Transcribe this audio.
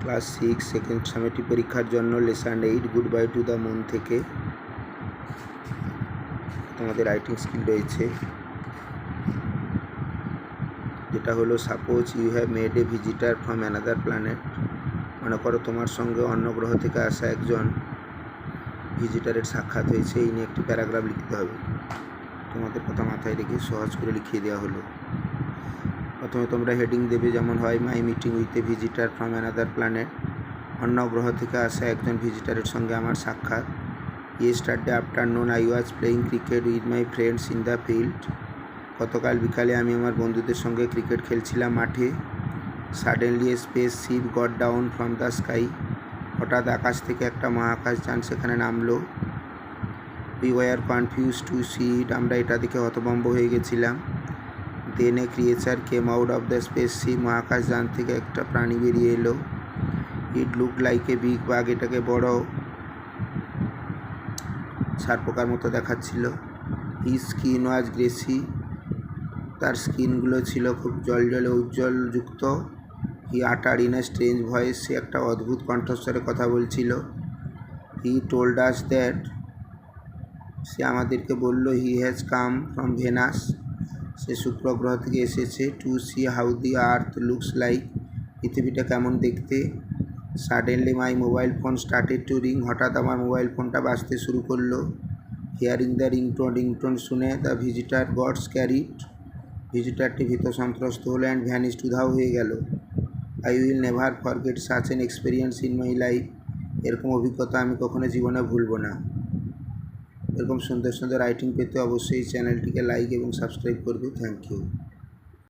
Class 6 second summative পরীক্ষার জন্য lesson 8 good bye to the moon থেকে তোমাদের রাইটিং স্কিল রয়েছে, যেটা হলো suppose you have made a visitor from another planet. মনে করো তোমার সঙ্গে অন্য গ্রহ থেকে আসা একজন ভিজিটারের সাক্ষাৎ হয়েছে, এই নিয়ে একটি প্যারাগ্রাফ লিখতে হবে। তোমাদের কথা মাথায় রেখে সহজ করে লিখিয়ে দেওয়া হলো। প্রথমে তোমরা হেডিং দেবে, যেমন হয় my meeting with a visitor from another planet. অন্য গ্রহ থেকে আসা একজন ভিজিটারের সঙ্গে আমার সাক্ষাৎ। Yesterday afternoon I was playing cricket with my friends in the field. গতকাল বিকালে আমি আমার বন্ধুদের সঙ্গে ক্রিকেট খেলছিলাম মাঠে। Suddenly a space ship got down from the sky. হঠাৎ আকাশ থেকে একটা মহাকাশযান সেখানে নামলো। We were confuse to see it. আমরা এটা দেখে হতভম্ব হয়ে গেছিলাম। দেন a creature came out of the space ship. মহাকাশযান থেকে একটা প্রাণী বেরিয়ে এলো। It look like a big bug. এটাকে বড় সারপোকার মতো দেখাচ্ছিল। His skin was greasy. তার স্কিনগুলো ছিল খুব জলজলে উজ্জ্বলযুক্ত। He utter in a strange voice. সে একটা অদ্ভুত কণ্ঠস্বরে কথা বলছিল। He told us that. সে আমাদেরকে বলল he has come from Venus. সে শুক্র গ্রহ থেকে এসেছে। To see how the earth looks like. পৃথিবীটা কেমন দেখতে। Suddenly my mobile phone started to ring. হঠাৎ আমার মোবাইল ফোনটা বাজতে শুরু করলো। হিয়ারিং দ্য রিংটোন শুনে দ্য ভিজিটার গট স্ক্যারিড। ভিজিটারটি ভীত সন্ত্রস্ত হলো অ্যান্ড ভ্যানিশড, উধাও হয়ে গেল। I will never forget such an experience in my life. এরকম অভিজ্ঞতা আমি কখনো জীবনে ভুলব না। এরকম সুন্দর সুন্দর রাইটিং পেতে অবশ্যই চ্যানেলটিকে লাইক এবং সাবস্ক্রাইব করবে। Thank you.